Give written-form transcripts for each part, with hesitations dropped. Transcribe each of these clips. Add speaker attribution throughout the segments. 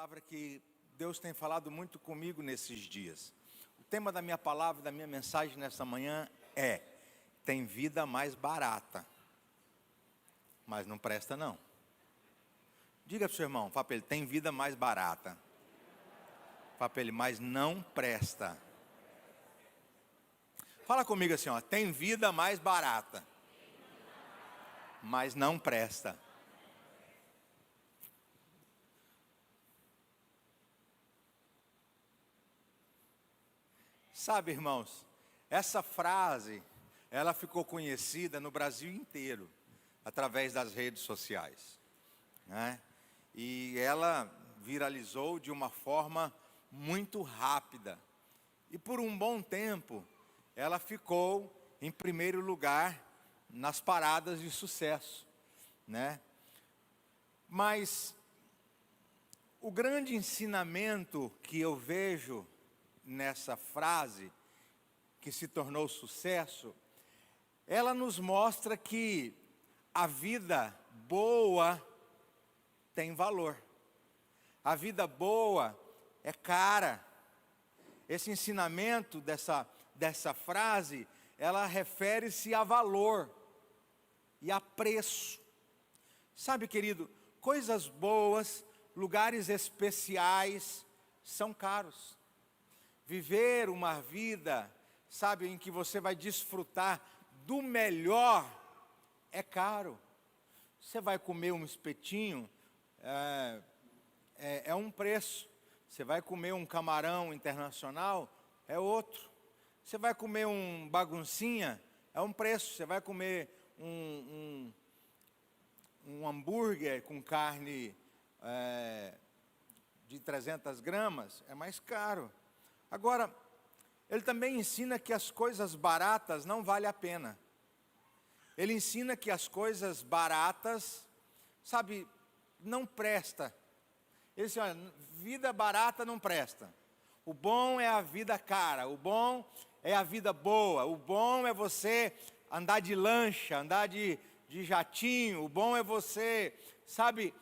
Speaker 1: palavra que Deus tem falado muito comigo nesses dias. O tema da minha palavra, da minha mensagem nessa manhã é: tem vida mais barata, mas não presta não. Diga para o seu irmão, fala para ele, tem vida mais barata. Fala para ele, mas não presta. Fala comigo assim, ó, tem vida mais barata, mas não presta. Sabe, irmãos, essa frase, ela ficou conhecida no Brasil inteiro, através das redes sociais, né? E ela viralizou de uma forma muito rápida. E por um bom tempo, ela ficou em primeiro lugar nas paradas de sucesso, né? Mas o grande ensinamento que eu vejo nessa frase, que se tornou sucesso, ela nos mostra que a vida boa tem valor. A vida boa é cara. Esse ensinamento dessa frase, ela refere-se a valor e a preço. Sabe, querido, coisas boas, lugares especiais, são caros. Viver uma vida, sabe, em que você vai desfrutar do melhor, é caro. Você vai comer um espetinho, é um preço. Você vai comer um camarão internacional, é outro. Você vai comer um baguncinha, é um preço. Você vai comer um hambúrguer com carne de 300 gramas, é mais caro. Agora, ele também ensina que as coisas baratas não valem a pena. Ele ensina que as coisas baratas, sabe, não presta. Ele diz, olha, vida barata não presta. O bom é a vida cara, o bom é a vida boa, o bom é você andar de lancha, andar de jatinho, o bom é você, sabe,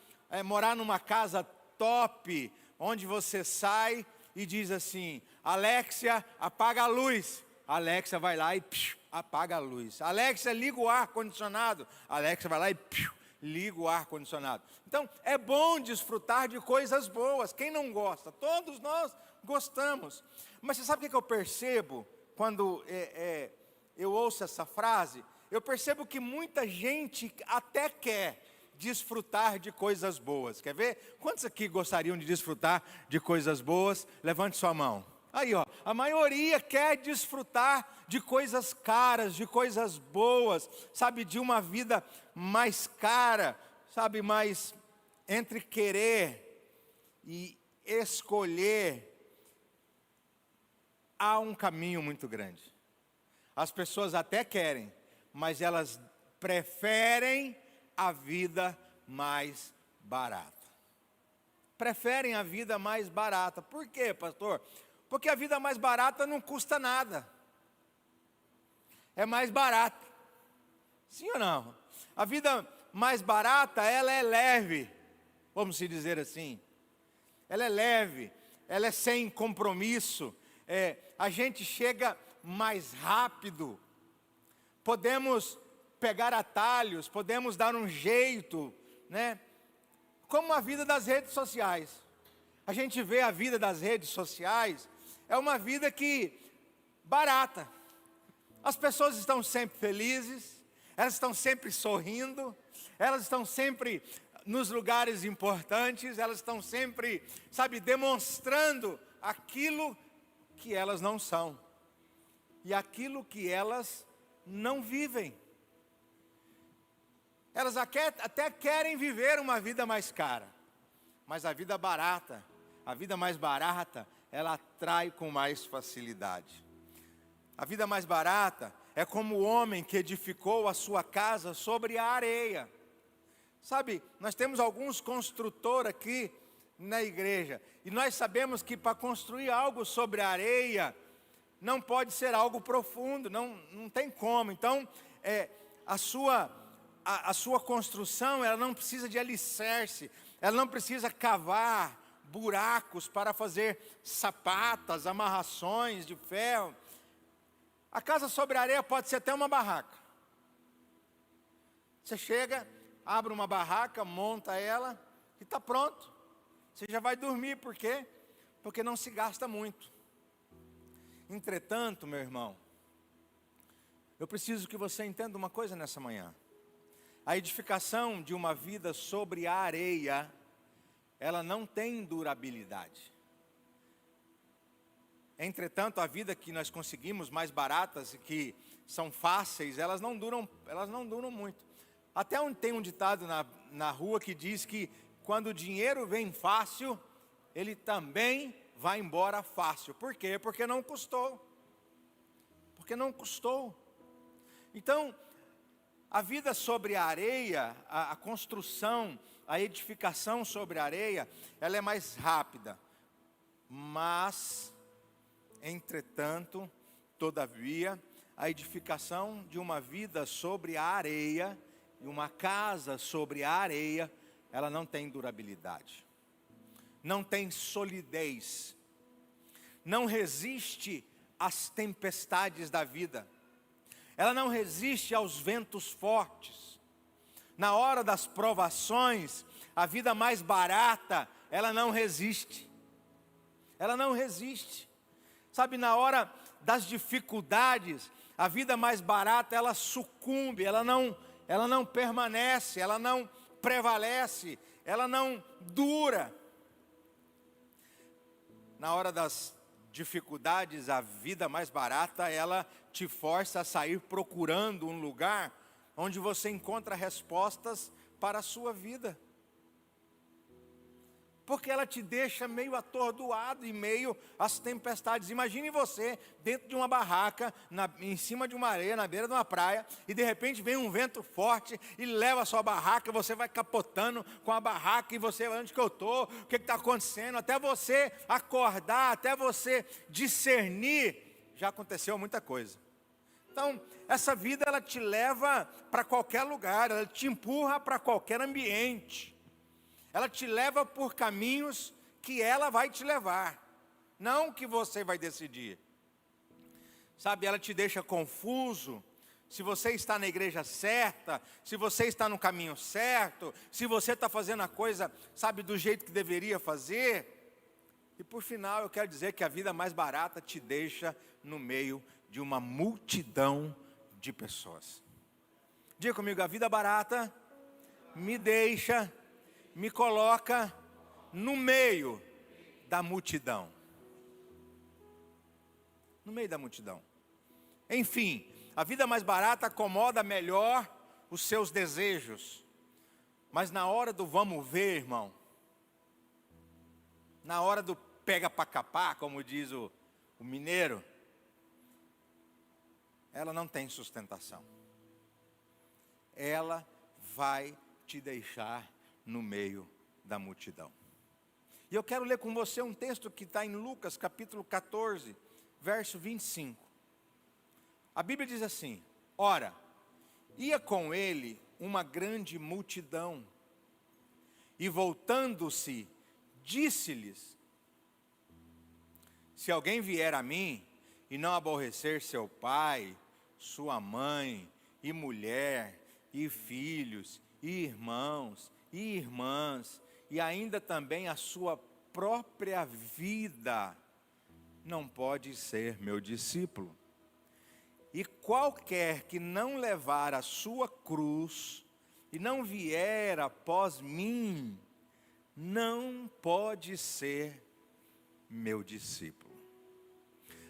Speaker 1: morar numa casa top, onde você sai e diz assim, Alexia, apaga a luz. Alexia vai lá e apaga a luz. Alexia, liga o ar-condicionado. Alexia vai lá e liga o ar-condicionado. Então, é bom desfrutar de coisas boas. Quem não gosta? Todos nós gostamos. Mas você sabe o que eu percebo quando eu ouço essa frase? Eu percebo que muita gente até quer desfrutar de coisas boas. Quer ver? Quantos aqui gostariam de desfrutar de coisas boas? Levante sua mão. Aí, ó, a maioria quer desfrutar de coisas caras, de coisas boas, sabe, de uma vida mais cara, sabe, mas entre querer e escolher, há um caminho muito grande. As pessoas até querem, mas elas preferem a vida mais barata. Preferem a vida mais barata. Por quê, pastor? Porque a vida mais barata não custa nada. É mais barata. Sim ou não? A vida mais barata, ela é leve. Vamos se dizer assim. Ela é leve. Ela é sem compromisso. A gente chega mais rápido. Podemos pegar atalhos, podemos dar um jeito, né? Como a vida das redes sociais. A gente vê a vida das redes sociais, é uma vida que barata. As pessoas estão sempre felizes, elas estão sempre sorrindo, elas estão sempre nos lugares importantes, elas estão sempre, sabe, demonstrando aquilo que elas não são e aquilo que elas não vivem. Elas até querem viver uma vida mais cara, mas a vida barata, a vida mais barata, ela atrai com mais facilidade. A vida mais barata é como o homem que edificou a sua casa sobre a areia. Sabe, nós temos alguns construtores aqui na igreja, e nós sabemos que para construir algo sobre a areia, não pode ser algo profundo, não tem como. Então, a sua construção, ela não precisa de alicerce, ela não precisa cavar buracos para fazer sapatas, amarrações de ferro. A casa sobre areia pode ser até uma barraca. Você chega, abre uma barraca, monta ela e está pronto. Você já vai dormir, por quê? Porque não se gasta muito. Entretanto, meu irmão, eu preciso que você entenda uma coisa nessa manhã. A edificação de uma vida sobre a areia, ela não tem durabilidade. Entretanto, a vida que nós conseguimos, mais baratas e que são fáceis, elas não duram muito. Até tem um ditado na rua que diz que quando o dinheiro vem fácil, ele também vai embora fácil. Por quê? Porque não custou. Porque não custou. Então, a vida sobre a areia, a construção, a edificação sobre a areia, ela é mais rápida. Mas, entretanto, todavia, a edificação de uma vida sobre a areia, e uma casa sobre a areia, ela não tem durabilidade. Não tem solidez. Não resiste às tempestades da vida. Ela não resiste aos ventos fortes. Na hora das provações, a vida mais barata, ela não resiste. Ela não resiste. Sabe, na hora das dificuldades, a vida mais barata, ela sucumbe, ela não permanece, ela não prevalece, ela não dura. Na hora das dificuldades, a vida mais barata, ela te força a sair procurando um lugar onde você encontra respostas para a sua vida. Porque ela te deixa meio atordoado em meio às tempestades. Imagine você dentro de uma barraca, em cima de uma areia, na beira de uma praia, e de repente vem um vento forte e leva a sua barraca, você vai capotando com a barraca, e você, onde que eu estou, o que está acontecendo, até você acordar, até você discernir, já aconteceu muita coisa. Então, essa vida, ela te leva para qualquer lugar, ela te empurra para qualquer ambiente. Ela te leva por caminhos que ela vai te levar, não que você vai decidir. Sabe, ela te deixa confuso, se você está na igreja certa, se você está no caminho certo, se você está fazendo a coisa, sabe, do jeito que deveria fazer. E por final, eu quero dizer que a vida mais barata te deixa no meio de uma multidão de pessoas. Diga comigo, a vida barata me coloca no meio da multidão. No meio da multidão. Enfim, a vida mais barata acomoda melhor os seus desejos. Mas na hora do vamos ver, irmão, na hora do pega pra capar, como diz o mineiro, ela não tem sustentação. Ela vai te deixar no meio da multidão. E eu quero ler com você um texto que está em Lucas capítulo 14, verso 25. A Bíblia diz assim: ora, ia com ele uma grande multidão, e voltando-se, disse-lhes: se alguém vier a mim, e não aborrecer seu pai, sua mãe, e mulher, e filhos, e irmãos, e irmãs, e ainda também a sua própria vida, não pode ser meu discípulo. E qualquer que não levar a sua cruz, e não vier após mim, não pode ser meu discípulo.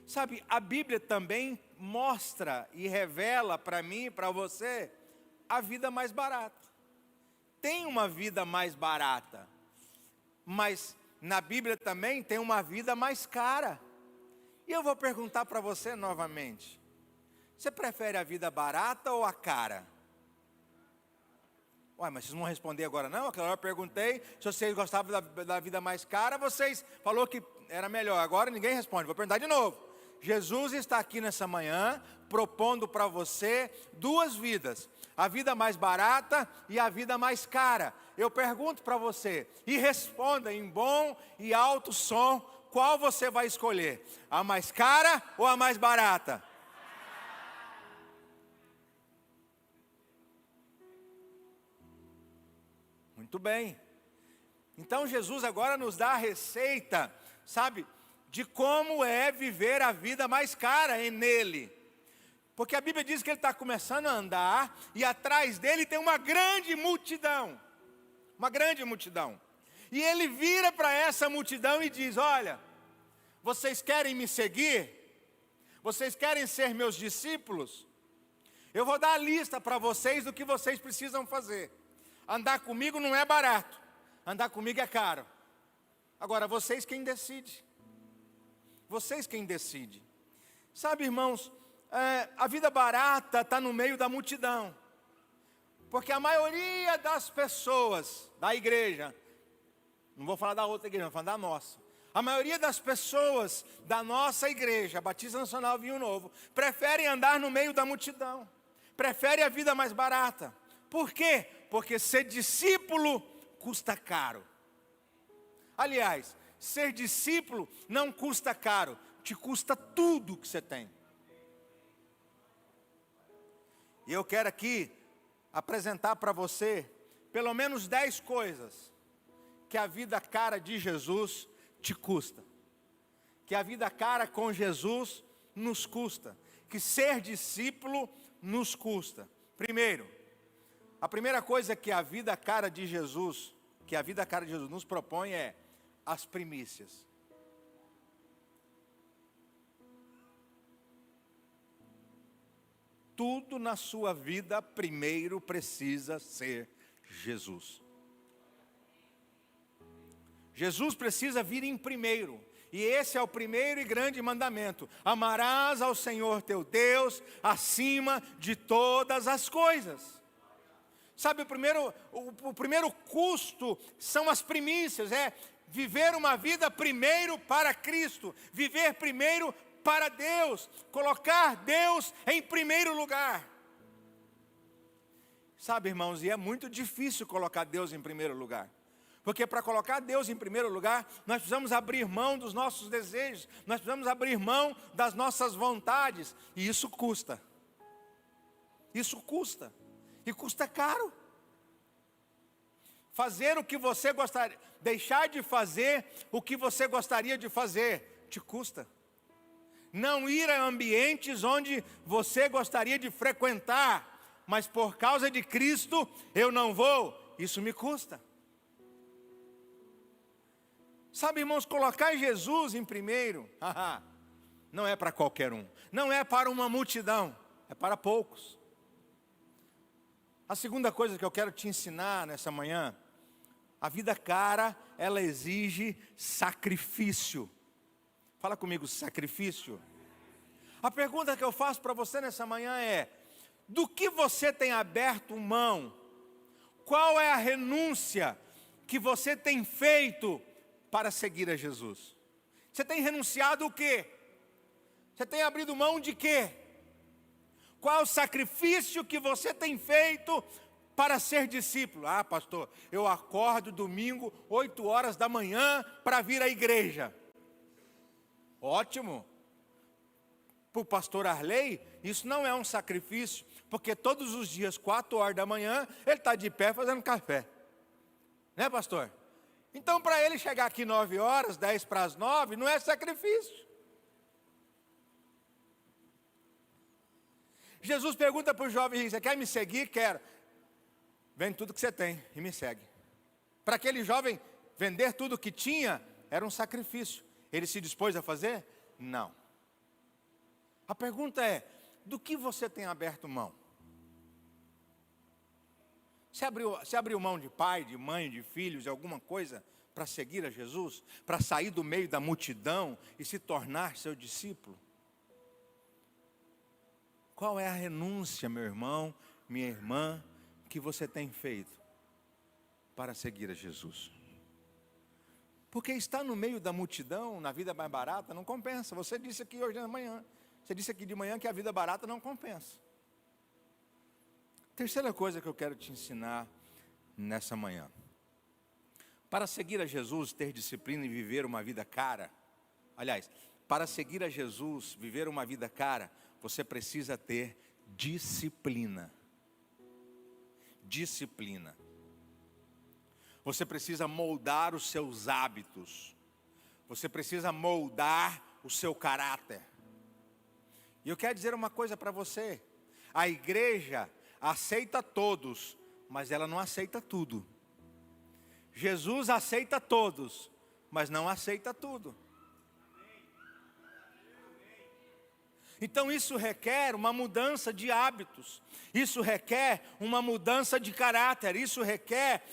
Speaker 1: Sabe, a Bíblia também mostra e revela para mim e para você a vida mais barata. Tem uma vida mais barata, mas na Bíblia também tem uma vida mais cara. E eu vou perguntar para você novamente: você prefere a vida barata ou a cara? Ué, mas vocês não vão responder agora não? Aquela hora eu perguntei se vocês gostavam da vida mais cara, vocês falou que era melhor. Agora ninguém responde, vou perguntar de novo. Jesus está aqui nessa manhã propondo para você duas vidas: a vida mais barata e a vida mais cara. Eu pergunto para você, e responda em bom e alto som, qual você vai escolher? A mais cara ou a mais barata? Muito bem. Então Jesus agora nos dá a receita, sabe, de como é viver a vida mais cara nele. Porque a Bíblia diz que ele está começando a andar e atrás dele tem uma grande multidão. Uma grande multidão. E ele vira para essa multidão e diz: olha, vocês querem me seguir? Vocês querem ser meus discípulos? Eu vou dar a lista para vocês do que vocês precisam fazer. Andar comigo não é barato. Andar comigo é caro. Agora, vocês quem decide. Vocês quem decide. Sabe, irmãos, a vida barata está no meio da multidão. Porque a maioria das pessoas da igreja, não vou falar da outra igreja, vou falar da nossa. A maioria das pessoas da nossa igreja, Batista Nacional Vinho Novo, preferem andar no meio da multidão. Preferem a vida mais barata. Por quê? Porque ser discípulo custa caro. Aliás, ser discípulo não custa caro, te custa tudo que você tem. E eu quero aqui apresentar para você pelo menos 10 coisas que a vida cara de Jesus te custa. Que a vida cara com Jesus nos custa. Que ser discípulo nos custa. Primeiro, a primeira coisa que a vida cara de Jesus, nos propõe é as primícias. Tudo na sua vida primeiro precisa ser Jesus. Jesus precisa vir em primeiro. E esse é o primeiro e grande mandamento: amarás ao Senhor teu Deus acima de todas as coisas. Sabe, o primeiro custo são as primícias, é viver uma vida primeiro para Cristo, viver primeiro para Deus, colocar Deus em primeiro lugar. Sabe, irmãos, e é muito difícil colocar Deus em primeiro lugar. Porque para colocar Deus em primeiro lugar, nós precisamos abrir mão dos nossos desejos, nós precisamos abrir mão das nossas vontades, e isso custa. Isso custa. E custa caro. Fazer o que você gostaria, deixar de fazer o que você gostaria de fazer, te custa. Não ir a ambientes onde você gostaria de frequentar, mas por causa de Cristo eu não vou, isso me custa. Sabe, irmãos, colocar Jesus em primeiro, não é para qualquer um, não é para uma multidão, é para poucos. A segunda coisa que eu quero te ensinar nessa manhã, a vida cara, ela exige sacrifício. Fala comigo, sacrifício. A pergunta que eu faço para você nessa manhã é: do que você tem aberto mão? Qual é a renúncia que você tem feito para seguir a Jesus? Você tem renunciado o quê? Você tem abrido mão de quê? Qual é o sacrifício que você tem feito para ser discípulo? Ah, pastor, eu acordo domingo, 8 horas da manhã, para vir à igreja. Ótimo. Para o pastor Arley, isso não é um sacrifício, porque todos os dias, 4 horas da manhã, ele está de pé fazendo café. Né, pastor? Então, para ele chegar aqui 9 horas, 10 para as 9, não é sacrifício. Jesus pergunta para o jovem: você quer me seguir? Quero. Vende tudo que você tem e me segue. Para aquele jovem, vender tudo que tinha era um sacrifício. Ele se dispôs a fazer? Não. A pergunta é: do que você tem aberto mão? Você abriu mão de pai, de mãe, de filhos, de alguma coisa para seguir a Jesus? Para sair do meio da multidão e se tornar seu discípulo? Qual é a renúncia, meu irmão, minha irmã, que você tem feito para seguir a Jesus? Porque estar no meio da multidão, na vida mais barata, não compensa. Você disse aqui hoje de manhã, você disse aqui de manhã que a vida barata não compensa. Terceira coisa que eu quero te ensinar nessa manhã. Para seguir a Jesus, ter disciplina e viver uma vida cara. Aliás, para seguir a Jesus, viver uma vida cara, você precisa ter disciplina. Disciplina. Você precisa moldar os seus hábitos. Você precisa moldar o seu caráter. E eu quero dizer uma coisa para você. A igreja aceita todos, mas ela não aceita tudo. Jesus aceita todos, mas não aceita tudo. Então isso requer uma mudança de hábitos, isso requer uma mudança de caráter, isso requer,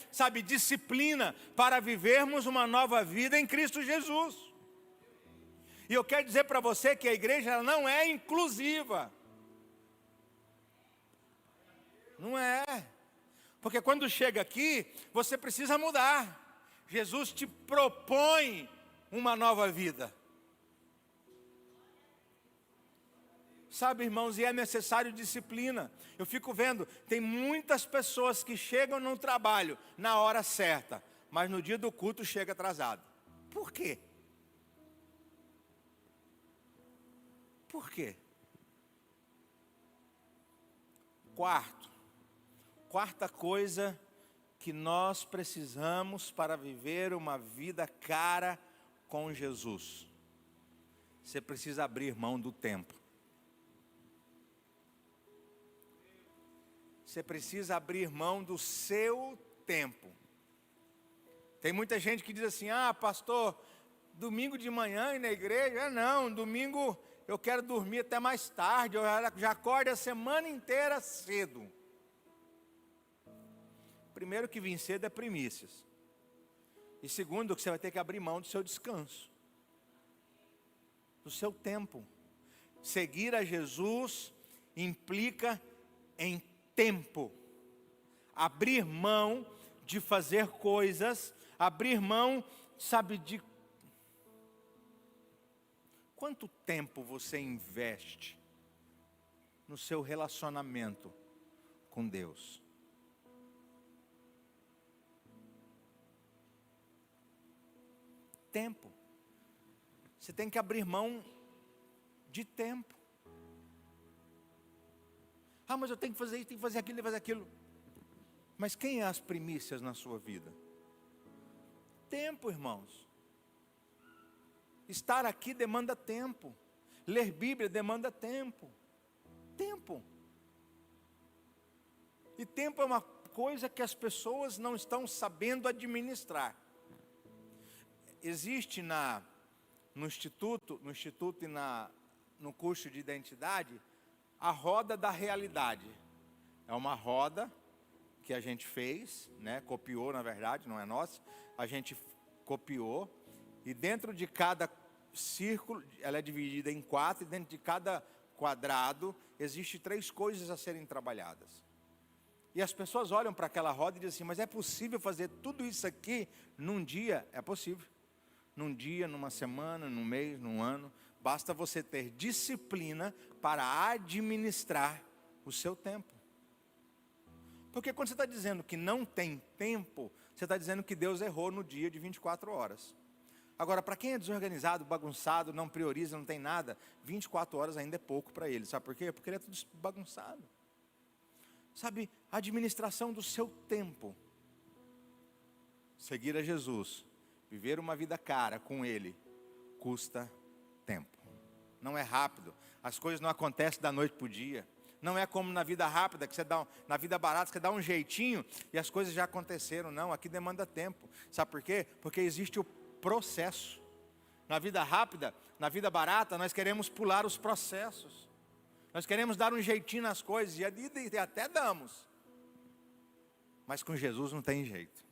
Speaker 1: disciplina para vivermos uma nova vida em Cristo Jesus. E eu quero dizer para você que a igreja ela não é inclusiva. Não é. Porque quando chega aqui, você precisa mudar. Jesus te propõe uma nova vida. Irmãos, e é necessário disciplina. Eu fico vendo, tem muitas pessoas que chegam no trabalho na hora certa, mas no dia do culto chega atrasado. Por quê? Por quê? Quarta coisa que nós precisamos para viver uma vida cara com Jesus. Você precisa abrir mão do tempo. Você precisa abrir mão do seu tempo. Tem muita gente que diz assim, pastor, domingo de manhã ir na igreja? Não, domingo eu quero dormir até mais tarde, eu já acordo a semana inteira cedo. Primeiro que vir cedo é primícias. E segundo que você vai ter que abrir mão do seu descanso. Do seu tempo. Seguir a Jesus implica em tempo. Abrir mão de fazer coisas, abrir mão, de quanto tempo você investe no seu relacionamento com Deus? Tempo. Você tem que abrir mão de tempo. Mas eu tenho que fazer isso, tenho que fazer aquilo, tenho que fazer aquilo. Mas quem é as primícias na sua vida? Tempo, irmãos. Estar aqui demanda tempo. Ler Bíblia demanda tempo. Tempo. E tempo é uma coisa que as pessoas não estão sabendo administrar. Existe no instituto e no curso de identidade, a roda da realidade. É uma roda que a gente fez, copiou na verdade, não é nossa. A gente copiou e dentro de cada círculo, ela é dividida em 4 e dentro de cada quadrado existe 3 coisas a serem trabalhadas. E as pessoas olham para aquela roda e dizem assim, mas é possível fazer tudo isso aqui num dia? É possível. Num dia, numa semana, num mês, num ano. Basta você ter disciplina para administrar o seu tempo. Porque quando você está dizendo que não tem tempo, você está dizendo que Deus errou no dia de 24 horas. Agora, para quem é desorganizado, bagunçado, não prioriza, não tem nada, 24 horas ainda é pouco para ele. Sabe por quê? Porque ele é tudo bagunçado. A administração do seu tempo. Seguir a Jesus, viver uma vida cara com Ele, custa tempo. Não é rápido. As coisas não acontecem da noite para o dia. Não é como na vida rápida, que na vida barata, você dá um jeitinho e as coisas já aconteceram. Não, aqui demanda tempo. Sabe por quê? Porque existe o processo. Na vida rápida, na vida barata, nós queremos pular os processos. Nós queremos dar um jeitinho nas coisas e até damos. Mas com Jesus não tem jeito.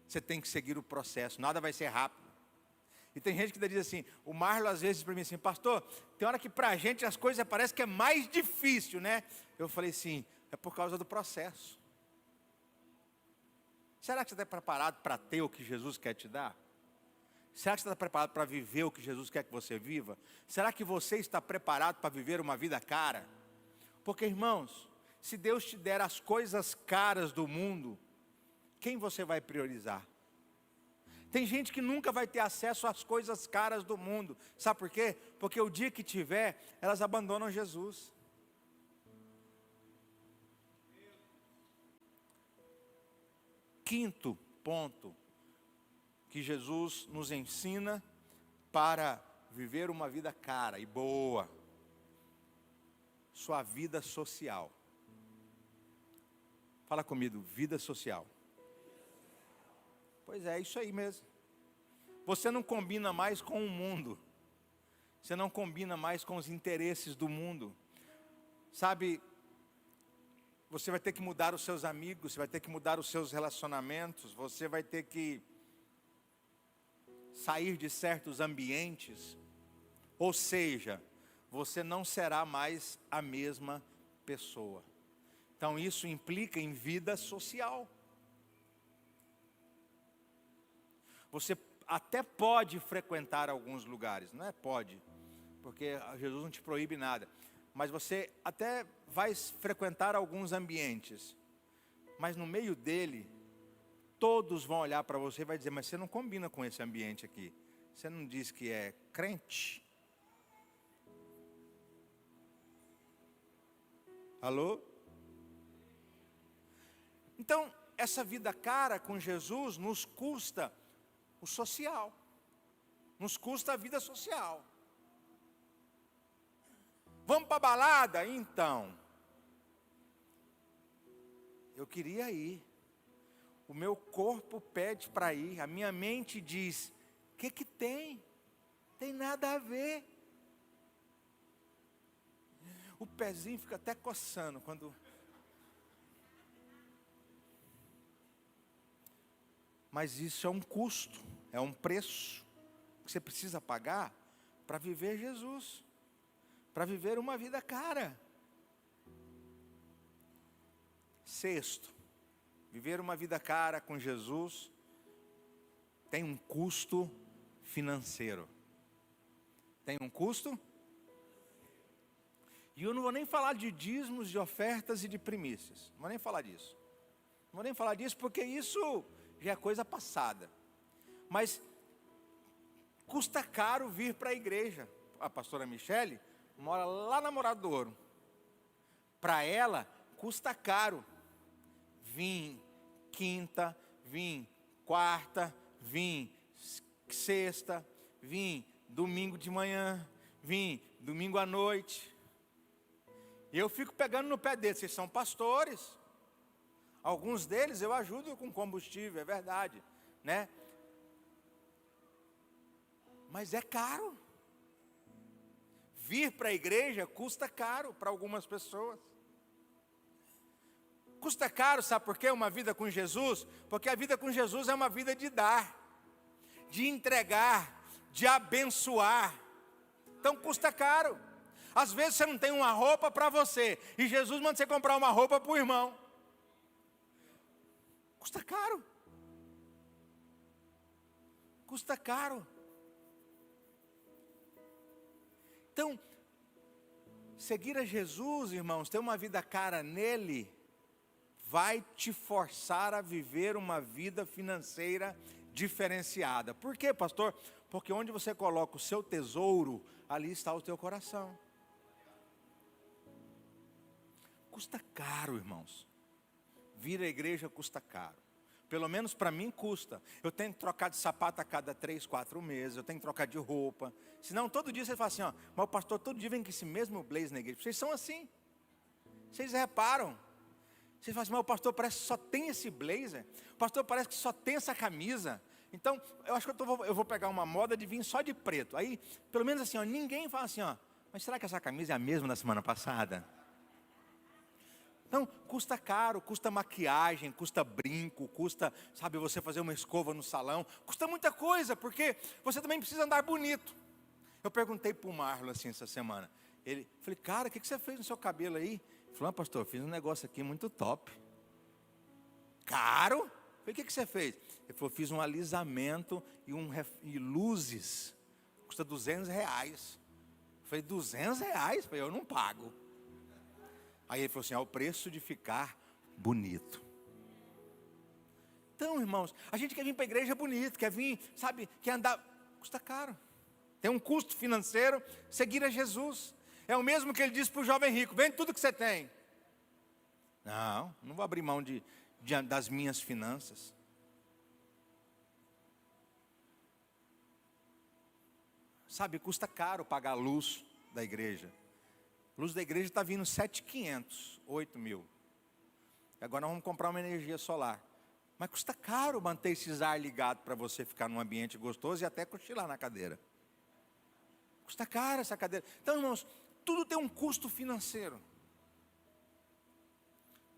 Speaker 1: Você tem que seguir o processo, nada vai ser rápido. E tem gente que diz assim, o Marlon às vezes para mim assim, pastor, tem hora que para a gente as coisas parecem que é mais difícil, né? Eu falei assim, é por causa do processo. Será que você está preparado para ter o que Jesus quer te dar? Será que você está preparado para viver o que Jesus quer que você viva? Será que você está preparado para viver uma vida cara? Porque, irmãos, se Deus te der as coisas caras do mundo, quem você vai priorizar? Tem gente que nunca vai ter acesso às coisas caras do mundo. Sabe por quê? Porque o dia que tiver, elas abandonam Jesus. Quinto ponto que Jesus nos ensina para viver uma vida cara e boa: sua vida social. Fala comigo, vida social. Pois é, isso aí mesmo. Você não combina mais com o mundo. Você não combina mais com os interesses do mundo. Sabe, você vai ter que mudar os seus amigos, você vai ter que mudar os seus relacionamentos, você vai ter que sair de certos ambientes. Ou seja, você não será mais a mesma pessoa. Então isso implica em vida social. Você até pode frequentar alguns lugares, não é pode, porque Jesus não te proíbe nada, mas você até vai frequentar alguns ambientes, mas no meio dele, todos vão olhar para você e vai dizer: mas você não combina com esse ambiente aqui, você não diz que é crente? Alô? Então, essa vida cara com Jesus nos custa o social, nos custa a vida social. Vamos para a balada? Então, eu queria ir, o meu corpo pede para ir, a minha mente diz: o que tem? Tem nada a ver. O pezinho fica até coçando quando... Mas isso é um custo, é um preço que você precisa pagar para viver Jesus, para viver uma vida cara. Sexto, viver uma vida cara com Jesus tem um custo financeiro. Tem um custo? E eu não vou nem falar de dízimos, de ofertas e de primícias. Não vou nem falar disso. Não vou nem falar disso porque isso já é coisa passada. Mas custa caro vir para a igreja. A pastora Michele mora lá na Morada do Ouro. Para ela custa caro vir quinta, vir quarta, vir sexta, vir domingo de manhã, vir domingo à noite. E eu fico pegando no pé deles. Vocês são pastores. Alguns deles eu ajudo com combustível, é verdade, né? Mas é caro. Vir para a igreja custa caro para algumas pessoas. Custa caro, sabe por quê? Uma vida com Jesus? Porque a vida com Jesus é uma vida de dar, de entregar, de abençoar. Então custa caro. Às vezes você não tem uma roupa para você, e Jesus manda você comprar uma roupa para o irmão. Custa caro. Custa caro. Então, seguir a Jesus, irmãos, ter uma vida cara nele, vai te forçar a viver uma vida financeira diferenciada. Por quê, pastor? Porque onde você coloca o seu tesouro, ali está o teu coração. Custa caro, irmãos. Vir à igreja custa caro. Pelo menos para mim custa. Eu tenho que trocar de sapato a cada 3, 4 meses. Eu tenho que trocar de roupa. Senão todo dia você fala assim: ó, mas o pastor todo dia vem com esse mesmo blazer na igreja. Vocês são assim. Vocês reparam. Vocês falam assim: mas o pastor parece que só tem esse blazer. O pastor parece que só tem essa camisa. Então, eu acho que eu vou pegar uma moda de vir só de preto. Aí, pelo menos assim, ó, ninguém fala assim: ó, mas será que essa camisa é a mesma da semana passada? Então, custa caro, custa maquiagem, custa brinco, custa, sabe, você fazer uma escova no salão. Custa muita coisa, porque você também precisa andar bonito. Eu perguntei para o Marlon assim essa semana. Falei: cara, o que você fez no seu cabelo aí? Ele falou: pastor, eu fiz um negócio aqui muito top. Caro? Eu falei: o que você fez? Ele falou: fiz um alisamento e luzes. Custa R$200. Eu falei: R$200? Eu falei: eu não pago. Aí ele falou assim: é o preço de ficar bonito. Então, irmãos, a gente quer vir para a igreja bonito, quer vir, sabe, quer andar, custa caro. Tem um custo financeiro seguir a Jesus. É o mesmo que ele disse para o jovem rico: vende tudo que você tem. Não vou abrir mão das minhas finanças. Sabe, custa caro pagar a luz da igreja. A luz da igreja está vindo 7.500, 8.000. Agora nós vamos comprar uma energia solar. Mas custa caro manter esses ar ligado para você ficar num ambiente gostoso e até cochilar na cadeira. Custa caro essa cadeira. Então, irmãos, tudo tem um custo financeiro.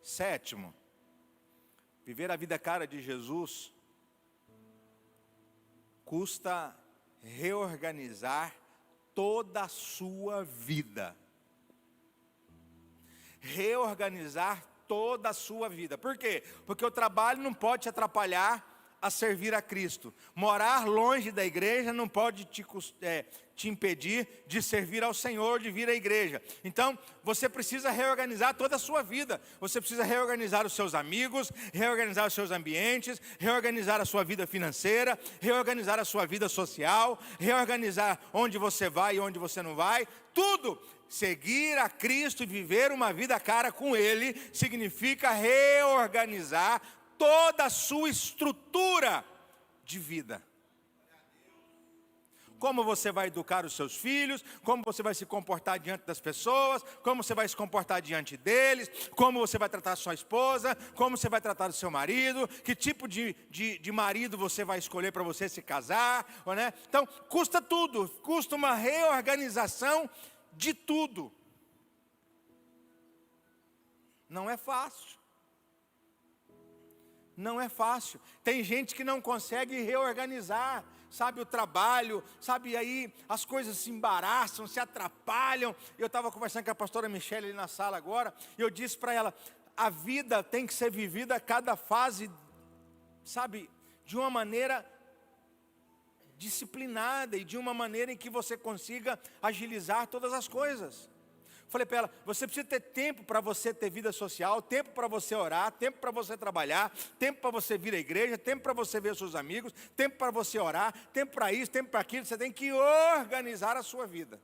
Speaker 1: Sétimo, viver a vida cara de Jesus custa reorganizar toda a sua vida. Reorganizar toda a sua vida. Por quê? Porque o trabalho não pode te atrapalhar a servir a Cristo. Morar longe da igreja não pode te impedir de servir ao Senhor, de vir à igreja. Então, você precisa reorganizar toda a sua vida. Você precisa reorganizar os seus amigos, reorganizar os seus ambientes, reorganizar a sua vida financeira, reorganizar a sua vida social, reorganizar onde você vai e onde você não vai. Tudo. Seguir a Cristo e viver uma vida cara com Ele significa reorganizar toda a sua estrutura de vida. Como você vai educar os seus filhos, como você vai se comportar diante das pessoas, como você vai se comportar diante deles, como você vai tratar a sua esposa, como você vai tratar o seu marido, que tipo de marido você vai escolher para você se casar, né? Então, custa tudo, custa uma reorganização de tudo. Não é fácil. Não é fácil. Tem gente que não consegue reorganizar, sabe, o trabalho, sabe, aí as coisas se embaraçam, se atrapalham. Eu estava conversando com a pastora Michele ali na sala agora, e eu disse para ela: a vida tem que ser vivida a cada fase, sabe, de uma maneira disciplinada e de uma maneira em que você consiga agilizar todas as coisas. Falei para ela: você precisa ter tempo para você ter vida social, tempo para você orar, tempo para você trabalhar, tempo para você vir à igreja, tempo para você ver os seus amigos, tempo para você orar, tempo para isso, tempo para aquilo. Você tem que organizar a sua vida.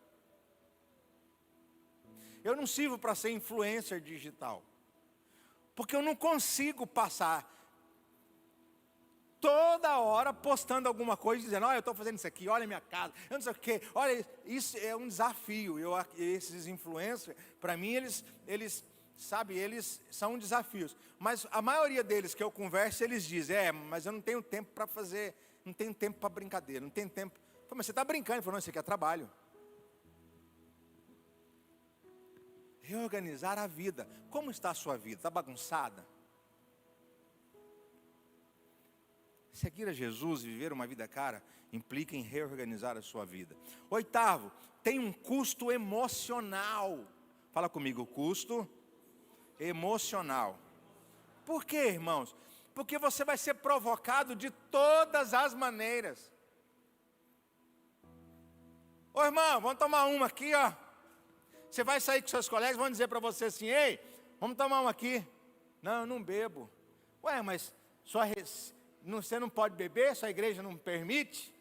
Speaker 1: Eu não sirvo para ser influencer digital, porque eu não consigo passar toda hora postando alguma coisa, dizendo: olha, eu estou fazendo isso aqui, olha a minha casa, eu não sei o quê. Olha, isso é um desafio. Esses influencers, para mim, eles são um desafio. Mas a maioria deles que eu converso, eles dizem: mas eu não tenho tempo para fazer, não tenho tempo para brincadeira, não tenho tempo. Eu falei: mas você está brincando? Ele falou: não, isso aqui é trabalho. Reorganizar a vida. Como está a sua vida? Está bagunçada? Seguir a Jesus e viver uma vida cara implica em reorganizar a sua vida. Oitavo, tem um custo emocional. Fala comigo: custo emocional. Por quê, irmãos? Porque você vai ser provocado de todas as maneiras. Ô irmão, vamos tomar uma aqui, ó. Você vai sair com seus colegas, vão dizer para você assim: ei, vamos tomar uma aqui. Não, eu não bebo. Ué, mas você não pode beber, sua igreja não permite?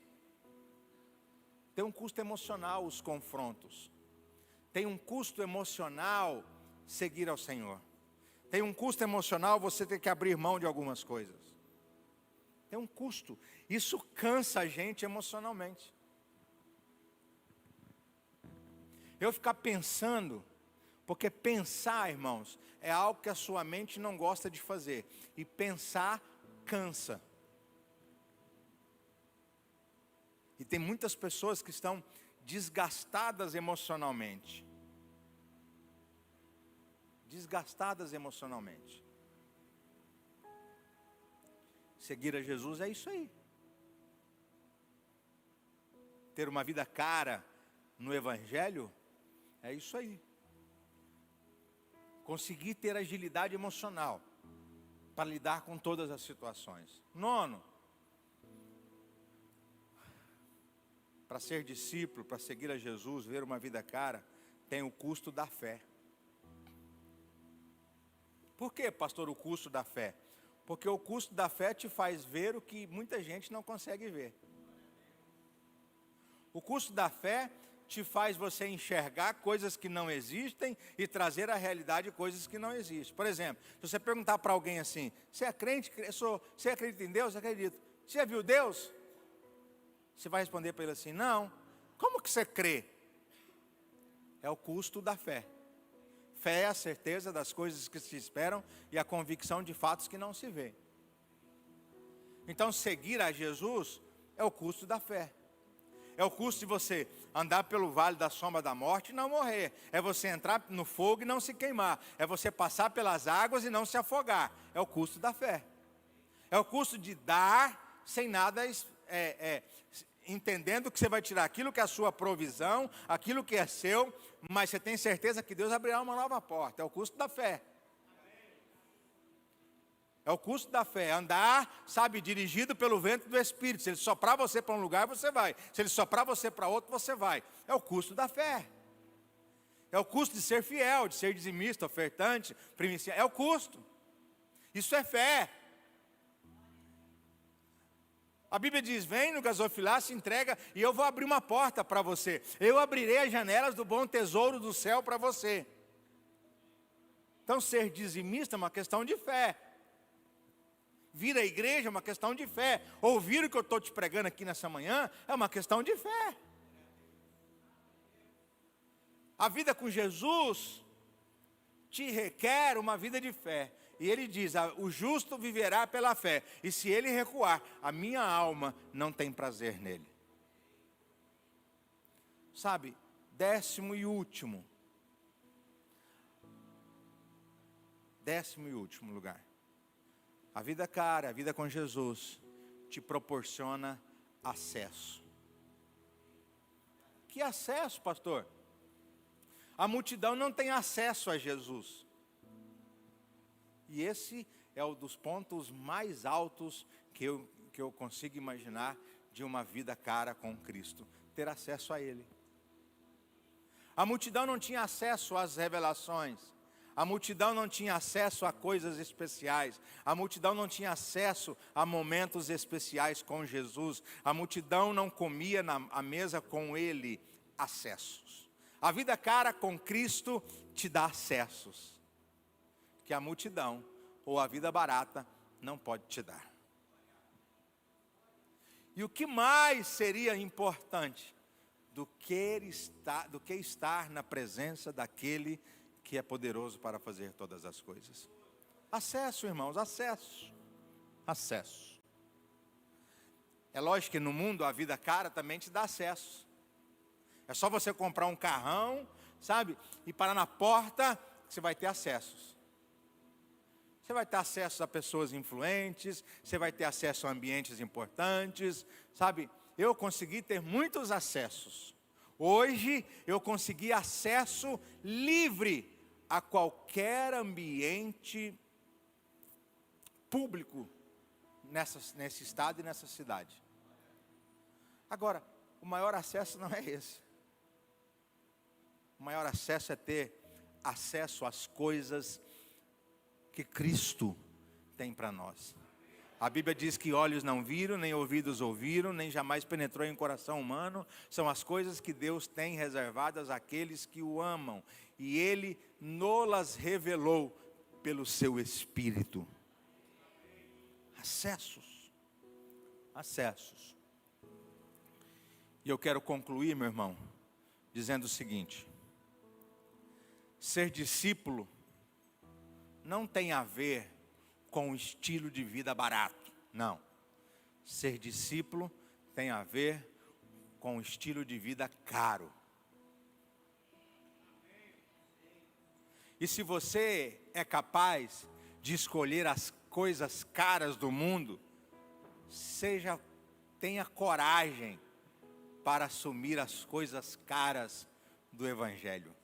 Speaker 1: Tem um custo emocional os confrontos. Tem um custo emocional seguir ao Senhor. Tem um custo emocional você ter que abrir mão de algumas coisas. Tem um custo. Isso cansa a gente emocionalmente. Eu ficar pensando, porque pensar, irmãos, é algo que a sua mente não gosta de fazer. E pensar cansa. E tem muitas pessoas que estão desgastadas emocionalmente. Desgastadas emocionalmente. Seguir a Jesus é isso aí. Ter uma vida cara no Evangelho é isso aí. Conseguir ter agilidade emocional para lidar com todas as situações. Nono, para ser discípulo, para seguir a Jesus, ver uma vida cara, tem o custo da fé. Por que, pastor, o custo da fé? Porque o custo da fé te faz ver o que muita gente não consegue ver. O custo da fé te faz você enxergar coisas que não existem e trazer à realidade coisas que não existem. Por exemplo, se você perguntar para alguém assim, você é crente? Você acredita em Deus? Acredito. Você já viu Deus? Você vai responder para ele assim, não. Como que você crê? É o custo da fé. Fé é a certeza das coisas que se esperam e a convicção de fatos que não se vê. Então, seguir a Jesus é o custo da fé. É o custo de você andar pelo vale da sombra da morte e não morrer. É você entrar no fogo e não se queimar. É você passar pelas águas e não se afogar. É o custo da fé. É o custo de dar sem nada, entendendo que você vai tirar aquilo que é a sua provisão, aquilo que é seu, mas você tem certeza que Deus abrirá uma nova porta. É o custo da fé. É o custo da fé, andar, sabe, dirigido pelo vento do Espírito. Se ele soprar você para um lugar, você vai. Se ele soprar você para outro, você vai. É o custo da fé. É o custo de ser fiel, de ser dizimista, ofertante, primicial. É o custo. Isso é fé. A Bíblia diz, vem no gasofilar, se entrega e eu vou abrir uma porta para você. Eu abrirei as janelas do bom tesouro do céu para você. Então ser dizimista é uma questão de fé. Vir à igreja é uma questão de fé. Ouvir o que eu estou te pregando aqui nessa manhã é uma questão de fé. A vida com Jesus te requer uma vida de fé. E ele diz, o justo viverá pela fé. E se ele recuar, a minha alma não tem prazer nele. Sabe, 10º e último. 10º e último lugar. A vida cara, a vida com Jesus, te proporciona acesso. Que acesso, pastor? A multidão não tem acesso a Jesus. E esse é um dos pontos mais altos que eu consigo imaginar de uma vida cara com Cristo. Ter acesso a Ele. A multidão não tinha acesso às revelações. A multidão não tinha acesso a coisas especiais. A multidão não tinha acesso a momentos especiais com Jesus. A multidão não comia à mesa com Ele acessos. A vida cara com Cristo te dá acessos que a multidão ou a vida barata não pode te dar. E o que mais seria importante do que estar na presença daquele que é poderoso para fazer todas as coisas? Acesso, irmãos, acesso. Acesso. É lógico que no mundo a vida cara também te dá acesso. É só você comprar um carrão, sabe? E parar na porta, que você vai ter acessos. Você vai ter acesso a pessoas influentes, você vai ter acesso a ambientes importantes, sabe? Eu consegui ter muitos acessos. Hoje eu consegui acesso livre a qualquer ambiente público nesse estado e nessa cidade. Agora, o maior acesso não é esse. O maior acesso é ter acesso às coisas que Cristo tem para nós. A Bíblia diz que olhos não viram, nem ouvidos ouviram, nem jamais penetrou em coração humano. São as coisas que Deus tem reservadas àqueles que o amam. E Ele nos revelou pelo seu Espírito. Acessos. Acessos. E eu quero concluir, meu irmão, dizendo o seguinte. Ser discípulo não tem a ver com o estilo de vida barato, não. Ser discípulo tem a ver com o estilo de vida caro. E se você é capaz de escolher as coisas caras do mundo, tenha coragem para assumir as coisas caras do Evangelho.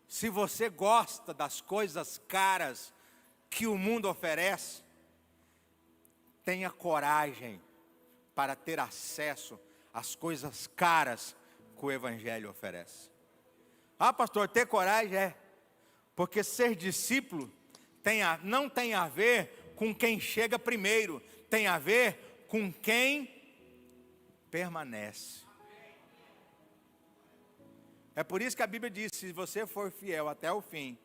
Speaker 1: Se você gosta das coisas caras que o mundo oferece, tenha coragem para ter acesso às coisas caras que o Evangelho oferece. Ah, pastor, ter coragem porque ser discípulo não tem a ver com quem chega primeiro, tem a ver com quem permanece. É por isso que a Bíblia diz: se você for fiel até o fim,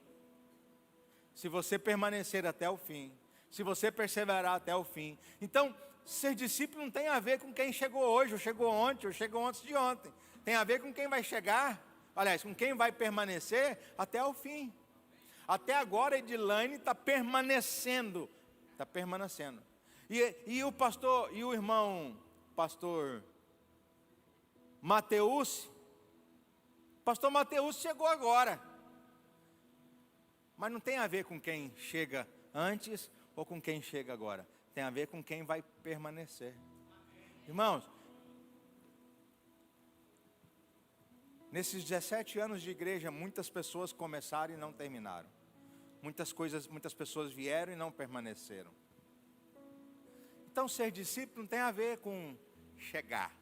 Speaker 1: se você permanecer até o fim, se você perseverar até o fim. Então, ser discípulo não tem a ver com quem chegou hoje, ou chegou ontem, ou chegou antes de ontem. Tem a ver com quem vai chegar, aliás, com quem vai permanecer até o fim. Até agora, Edilane está permanecendo. Está permanecendo. E o pastor, e o irmão, pastor Mateus, pastor Mateus chegou agora. Mas não tem a ver com quem chega antes ou com quem chega agora. Tem a ver com quem vai permanecer. Irmãos, nesses 17 anos de igreja, muitas pessoas começaram e não terminaram. Muitas pessoas vieram e não permaneceram. Então, ser discípulo não tem a ver com chegar,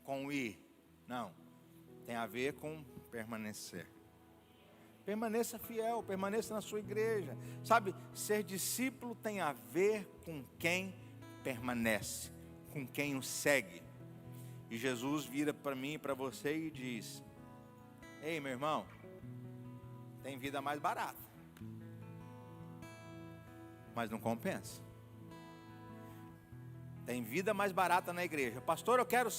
Speaker 1: com ir. Não, tem a ver com permanecer. Permaneça fiel, permaneça na sua igreja. Sabe, ser discípulo tem a ver com quem permanece, com quem o segue. E Jesus vira para mim e para você e diz: ei, meu irmão, tem vida mais barata, mas não compensa. Tem vida mais barata na igreja. Pastor, eu quero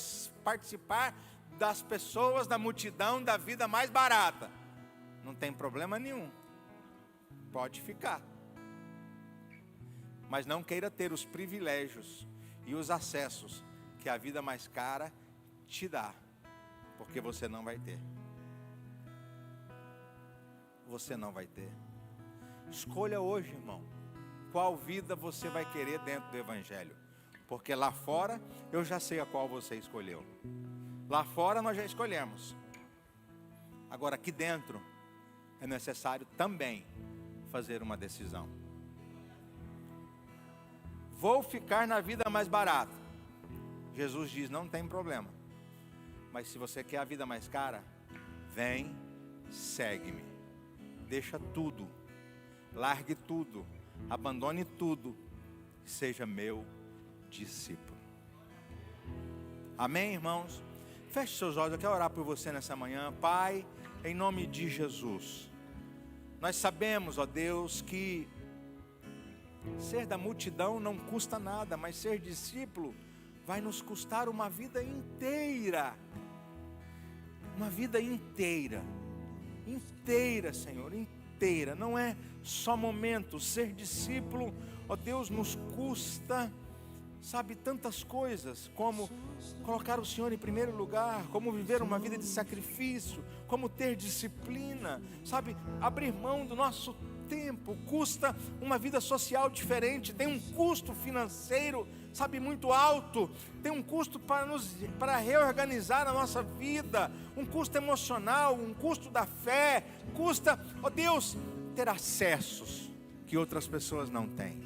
Speaker 1: participar das pessoas, da multidão, da vida mais barata. Não tem problema nenhum, pode ficar, mas não queira ter os privilégios e os acessos que a vida mais cara te dá, porque você não vai ter. Você não vai ter. Escolha hoje, irmão, qual vida você vai querer dentro do Evangelho, porque lá fora eu já sei a qual você escolheu. Lá fora nós já escolhemos. Agora aqui dentro é necessário também fazer uma decisão. Vou ficar na vida mais barata. Jesus diz: não tem problema. Mas se você quer a vida mais cara, vem, segue-me. Deixa tudo, largue tudo, abandone tudo, seja meu discípulo. Amém, irmãos? Feche seus olhos, eu quero orar por você nessa manhã. Pai, em nome de Jesus, nós sabemos, ó Deus, que ser da multidão não custa nada, mas ser discípulo vai nos custar uma vida inteira. Uma vida inteira. Inteira, Senhor, inteira. Não é só momento. Ser discípulo, ó Deus, nos custa, sabe, tantas coisas, como colocar o Senhor em primeiro lugar, como viver uma vida de sacrifício, como ter disciplina, sabe, abrir mão do nosso tempo, custa uma vida social diferente, tem um custo financeiro, sabe, muito alto, tem um custo para reorganizar a nossa vida, um custo emocional, um custo da fé, custa, ó Deus, ter acessos que outras pessoas não têm.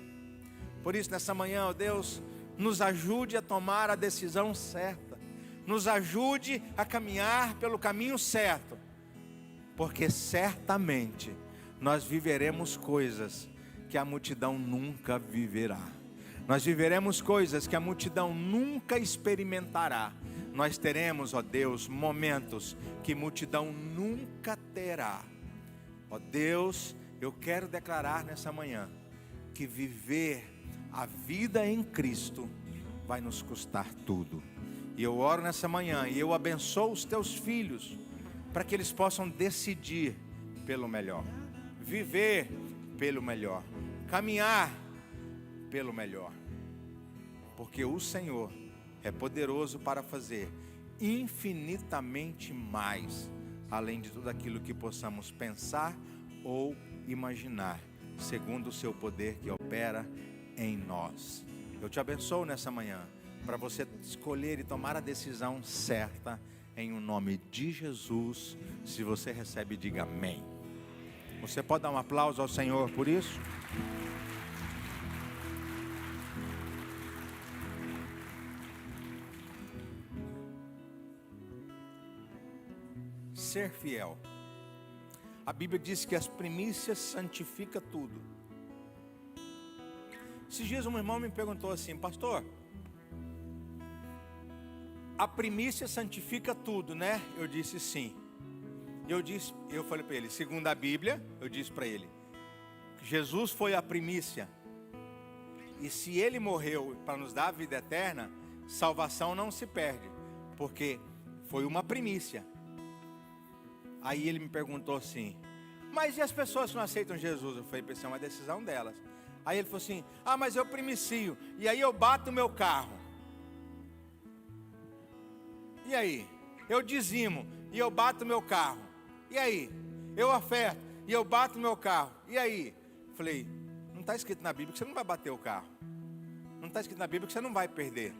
Speaker 1: Por isso, nessa manhã, ó Deus, nos ajude a tomar a decisão certa, nos ajude a caminhar pelo caminho certo, porque certamente nós viveremos coisas que a multidão nunca viverá. Nós viveremos coisas que a multidão nunca experimentará. Nós teremos, ó Deus, momentos que multidão nunca terá. Ó Deus, eu quero declarar nessa manhã que viver a vida em Cristo vai nos custar tudo. E eu oro nessa manhã e eu abençoo os teus filhos para que eles possam decidir pelo melhor, viver pelo melhor, caminhar pelo melhor, porque o Senhor é poderoso para fazer infinitamente mais, além de tudo aquilo que possamos pensar ou imaginar, segundo o seu poder que opera em nós. Eu te abençoo nessa manhã, para você escolher e tomar a decisão certa, em o nome de Jesus. Se você recebe, diga amém. Você pode dar um aplauso ao Senhor por isso? Ser fiel. A Bíblia diz que as primícias santifica tudo. Esses dias um irmão me perguntou assim: pastor, a primícia santifica tudo, né? Eu disse sim. Eu falei para ele, segundo a Bíblia, eu disse para ele, Jesus foi a primícia. E se ele morreu para nos dar a vida eterna, salvação não se perde, porque foi uma primícia. Aí ele me perguntou assim: mas e as pessoas que não aceitam Jesus? Eu falei: isso é uma decisão delas. Aí ele falou assim: mas eu primicio, e aí eu bato o meu carro. E aí? Eu dizimo, e eu bato o meu carro. E aí? Eu oferto, e eu bato o meu carro. E aí? Falei: não está escrito na Bíblia que você não vai bater o carro. Não está escrito na Bíblia que você não vai perder.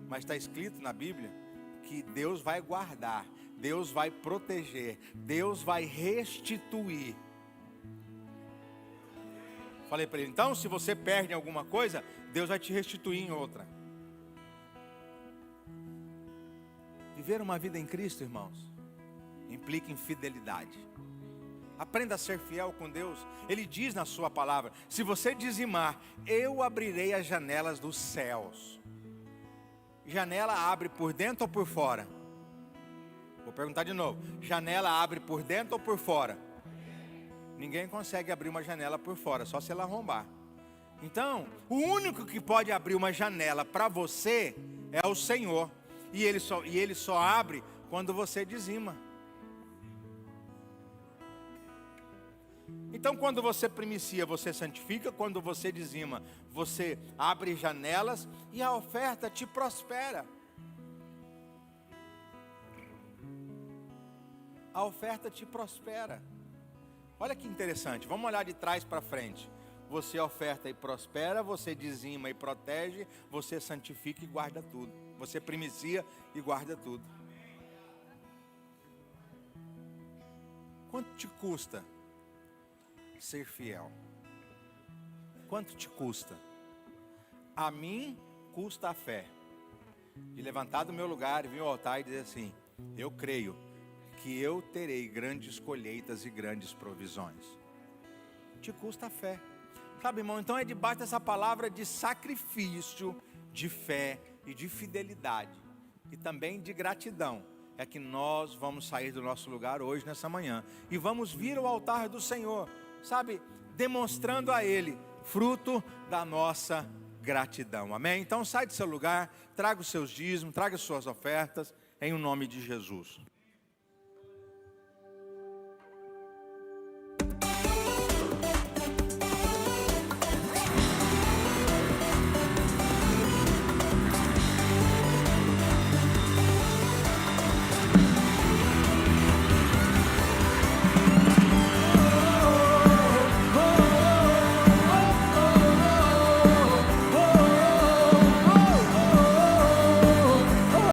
Speaker 1: Mas está escrito na Bíblia que Deus vai guardar, Deus vai proteger, Deus vai restituir. Falei para ele: então, se você perde alguma coisa, Deus vai te restituir em outra. Viver uma vida em Cristo, irmãos, implica em fidelidade. Aprenda a ser fiel com Deus. Ele diz na sua palavra: se você dizimar, eu abrirei as janelas dos céus. Janela abre por dentro ou por fora? Vou perguntar de novo: janela abre por dentro ou por fora? Ninguém consegue abrir uma janela por fora, só se ela arrombar. Então, o único que pode abrir uma janela para você é o Senhor. E ele só abre quando você dizima. Então, quando você primicia, você santifica. Quando você dizima, você abre janelas e a oferta te prospera. A oferta te prospera. Olha que interessante, vamos olhar de trás para frente. Você oferta e prospera, você dizima e protege, você santifica e guarda tudo. Você primicia e guarda tudo. Quanto te custa ser fiel? Quanto te custa? A mim custa a fé de levantar do meu lugar e vir ao altar e dizer assim: eu creio que eu terei grandes colheitas e grandes provisões. Te custa a fé. Sabe, irmão, então é debaixo dessa palavra de sacrifício, de fé e de fidelidade, e também de gratidão, é que nós vamos sair do nosso lugar hoje, nessa manhã, e vamos vir ao altar do Senhor, sabe, demonstrando a Ele fruto da nossa gratidão, amém? Então sai do seu lugar, traga os seus dízimos, traga as suas ofertas, em nome de Jesus.